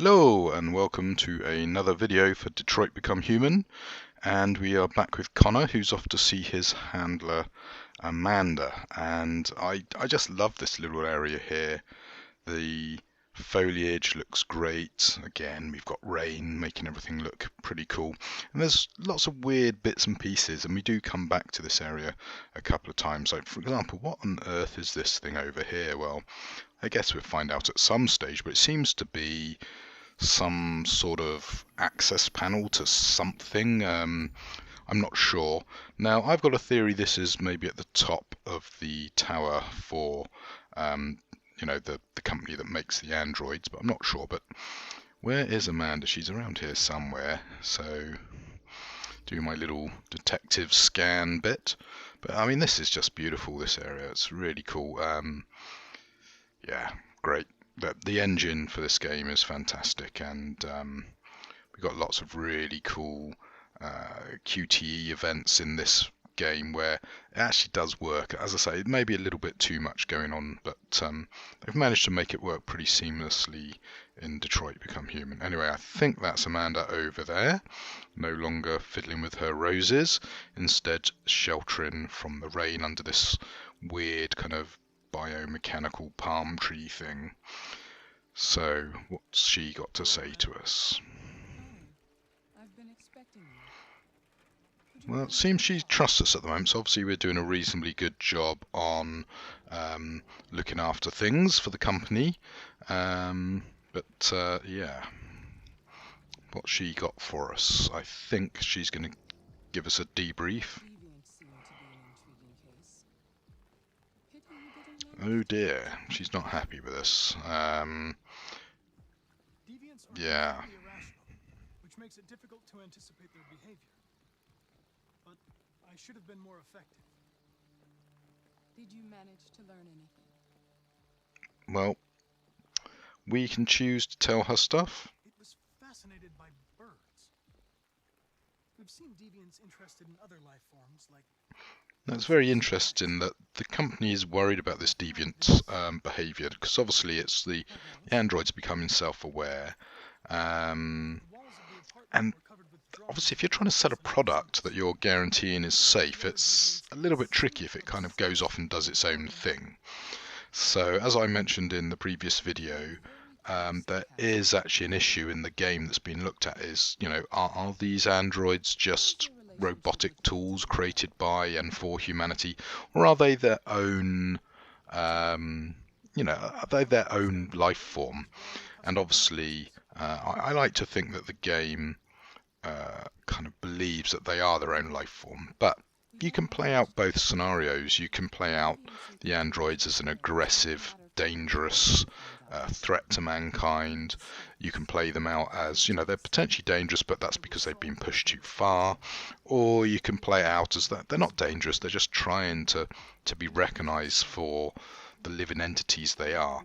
Hello and welcome to another video for Detroit Become Human, and we are back with Connor, who's off to see his handler Amanda. And I just love this little area here. The foliage looks great. Again, we've got rain making everything look pretty cool, and there's lots of weird bits and pieces, and we do come back to this area a couple of times. Like, for example, what on earth is this thing over here? Well, I guess we'll find out at some stage, but it seems to be some sort of access panel to something. I'm not sure. Now, I've got a theory this is maybe at the top of the tower for, the company that makes the androids, but I'm not sure. But where is Amanda? She's around here somewhere. So, do my little detective scan bit. But I mean, this is just beautiful, this area. It's really cool. Yeah, great. The engine for this game is fantastic, and we've got lots of really cool QTE events in this game where it actually does work. As I say, it may be a little bit too much going on, but they've managed to make it work pretty seamlessly in Detroit Become Human. Anyway, I think that's Amanda over there, no longer fiddling with her roses, instead sheltering from the rain under this weird kind of biomechanical palm tree thing. So, what's she got to say to us? I've been expecting you. Well, it seems she trusts us at the moment, so obviously we're doing a reasonably good job on looking after things for the company. Yeah, what's she got for us? I think she's going to give us a debrief. Oh dear, she's not happy with us. Yeah. Which makes it difficult to anticipate their behavior. But I should have been more effective. Did you manage to learn anything? Well, we can choose to tell her stuff. It was fascinated by birds. We've seen deviants interested in other life forms like... That's very interesting that the company is worried about this deviant behaviour, because obviously it's the androids becoming self-aware, and obviously if you're trying to sell a product that you're guaranteeing is safe, it's a little bit tricky if it kind of goes off and does its own thing. So as I mentioned in the previous video, there is actually an issue in the game that's been looked at, is, are these androids just robotic tools created by and for humanity, or are they their own, are they their own life form? And obviously, I like to think that the game kind of believes that they are their own life form, but you can play out both scenarios. You can play out the androids as an aggressive, dangerous threat to mankind. You can play them out as, they're potentially dangerous, but that's because they've been pushed too far. Or you can play it out as that they're not dangerous, they're just trying to be recognised for the living entities they are.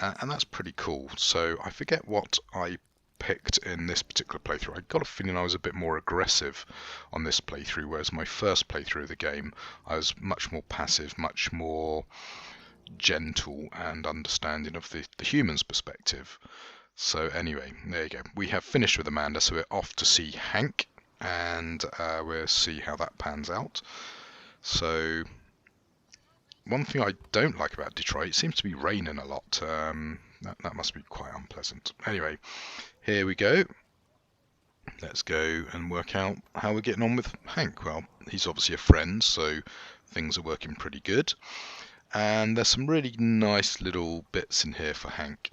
And that's pretty cool. So I forget what I picked in this particular playthrough. I got a feeling I was a bit more aggressive on this playthrough, whereas my first playthrough of the game I was much more passive, much more gentle and understanding of the human's perspective. So anyway, there you go. We have finished with Amanda, so we're off to see Hank, and we'll see how that pans out. So one thing I don't like about Detroit, it seems to be raining a lot. That must be quite unpleasant. Anyway, here we go. Let's go and work out how we're getting on with Hank. Well, he's obviously a friend, so things are working pretty good. And there's some really nice little bits in here for Hank,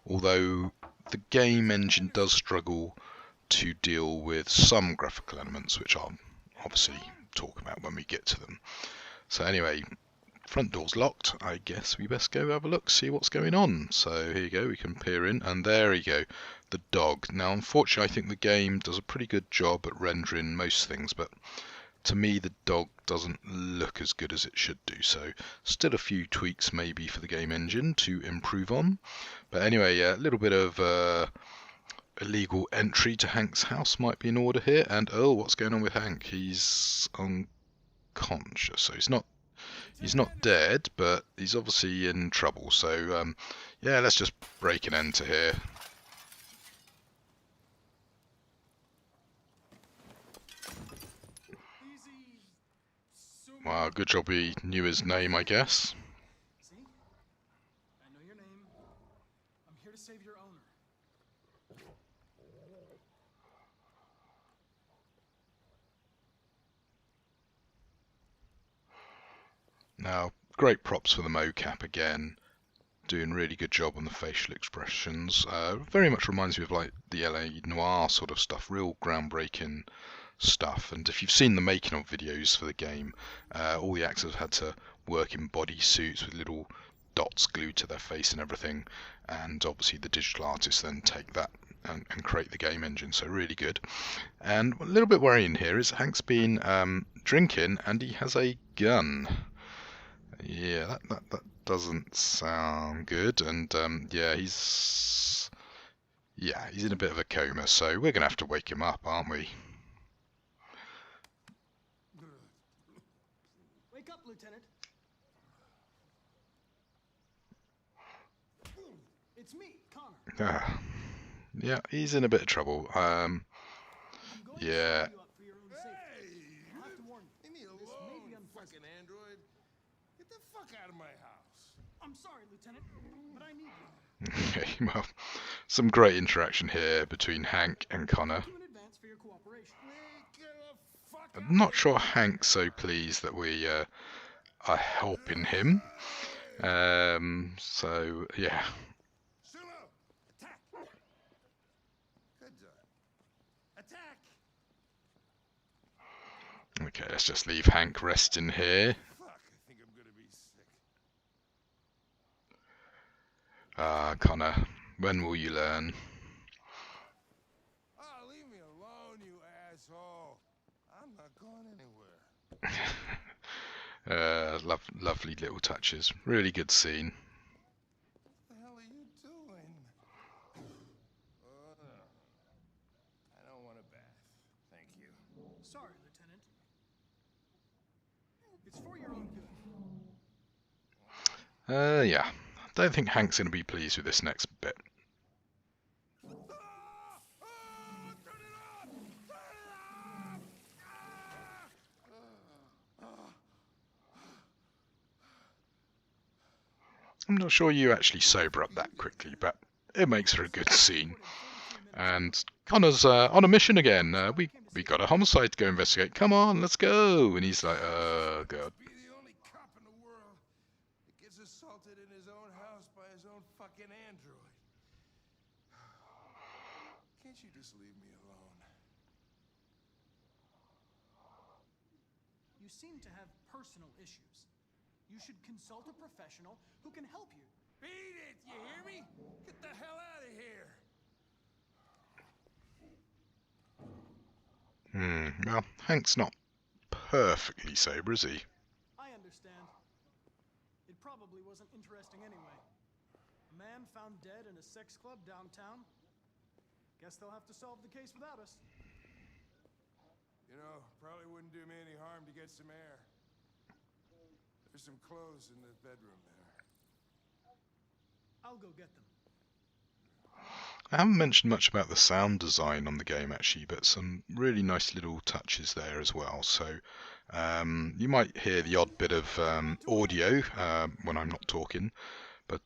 although the game engine does struggle to deal with some graphical elements, which I'll obviously talk about when we get to them. So anyway, front door's locked. I guess we best go have a look, see what's going on. So here you go, we can peer in, and there you go, the dog. Now unfortunately I think the game does a pretty good job at rendering most things, but to me the dog doesn't look as good as it should do, so still a few tweaks maybe for the game engine to improve on. But anyway, a little bit of illegal entry to Hank's house might be in order here. And oh, what's going on with Hank? He's unconscious, so he's not dead, but he's obviously in trouble. So yeah, let's just break an enter here. Wow, good job he knew his name, I guess. See? I know your name. I'm here to save your owner. Now, great props for the mocap again. Doing really good job on the facial expressions. Very much reminds me of like the LA Noire sort of stuff, real groundbreaking stuff. And if you've seen the making of videos for the game, all the actors had to work in body suits with little dots glued to their face and everything, and obviously the digital artists then take that and create the game engine, so really good. And a little bit worrying here is Hank's been drinking and he has a gun. Yeah, that doesn't sound good, and yeah, he's in a bit of a coma, so we're gonna have to wake him up, aren't we? Wake up, Lieutenant. It's me, Connor. Yeah, he's in a bit of trouble. I'm going Yeah. to sign you up for your own safety. I have to warn you. Leave me This alone, may be unpleasant. fucking android. Get the fuck out of my house. I'm sorry, Lieutenant, but I need you. Okay, well, some great interaction here between Hank and Connor. Thank you in advance for your cooperation. Get the fuck I'm not sure Hank's so pleased that we are helping him. So yeah. Sulu! Attack! Good job. Attack! Okay, let's just leave Hank resting here. Fuck, I think I'm gonna be sick. Connor, when will you learn? Oh, leave me alone, you asshole. I'm not going anywhere. Lovely little touches. Really good scene. What the hell are you doing? Oh, no. I don't want a bath. Thank you. Sorry, Lieutenant. It's for your own good. Yeah. I don't think Hank's going to be pleased with this next bit. Ah! Ah! Turn it off! Turn it off! Ah! I'm not sure you actually sober up that quickly, but it makes for a good scene. And Connor's on a mission again. We got a homicide to go investigate. Come on, let's go. And he's like, oh god. Be the only cop in the world that gets assaulted in his own house by his own fucking android. Can't you just leave me alone? You seem to have personal issues. You should consult a professional who can help you. Beat it, you hear me? Get the hell out of here. Well, Hank's not perfectly sober, is he? I understand. It probably wasn't interesting anyway. A man found dead in a sex club downtown. Guess they'll have to solve the case without us. You know, probably wouldn't do me any harm to get some air. There's some clothes in the bedroom there. I'll go get them. I haven't mentioned much about the sound design on the game actually, but some really nice little touches there as well. So you might hear the odd bit of audio when I'm not talking, but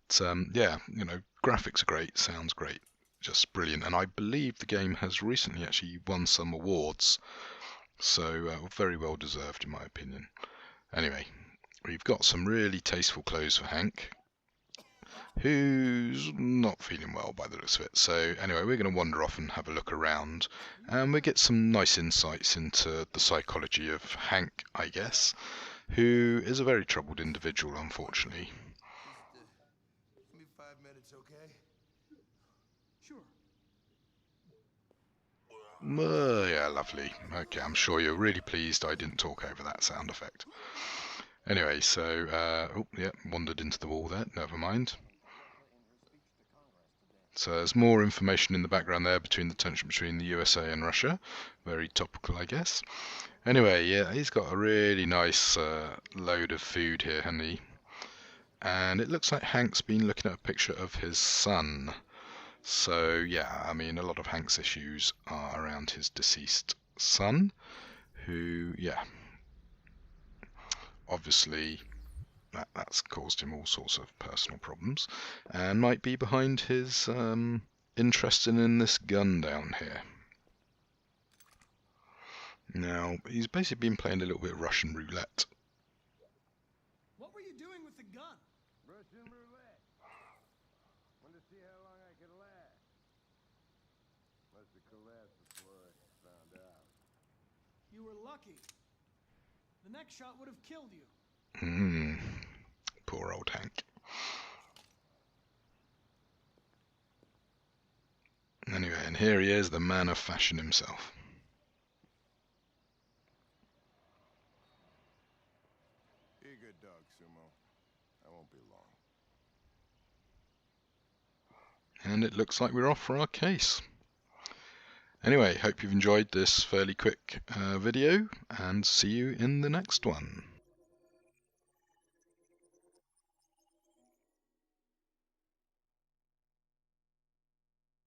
yeah, you know, graphics are great, sounds great, just brilliant. And I believe the game has recently actually won some awards, so very well deserved in my opinion. Anyway, we've got some really tasteful clothes for Hank, who's not feeling well by the looks of it. So anyway, we're going to wander off and have a look around, and we get some nice insights into the psychology of Hank, I guess, who is a very troubled individual, unfortunately. Give me 5 minutes, okay? Sure. Yeah, lovely. Okay, I'm sure you're really pleased I didn't talk over that sound effect. Anyway, so, oh, yeah, wandered into the wall there, never mind. So there's more information in the background there between the tension between the USA and Russia. Very topical, I guess. Anyway, yeah, he's got a really nice load of food here, hasn't he? And it looks like Hank's been looking at a picture of his son. So, yeah, I mean, a lot of Hank's issues are around his deceased son, who, yeah, obviously that's caused him all sorts of personal problems, and might be behind his interest in this gun down here. Now, he's basically been playing a little bit of Russian roulette. What were you doing with the gun? Russian roulette. Wanted to see how long I could last. Must have collapsed before I found out. You were lucky. The next shot would have killed you. Poor old Hank. Anyway, and here he is, the man of fashion himself. Be a good dog, Sumo. I won't be long. And it looks like we're off for our case. Anyway, hope you've enjoyed this fairly quick video, and see you in the next one.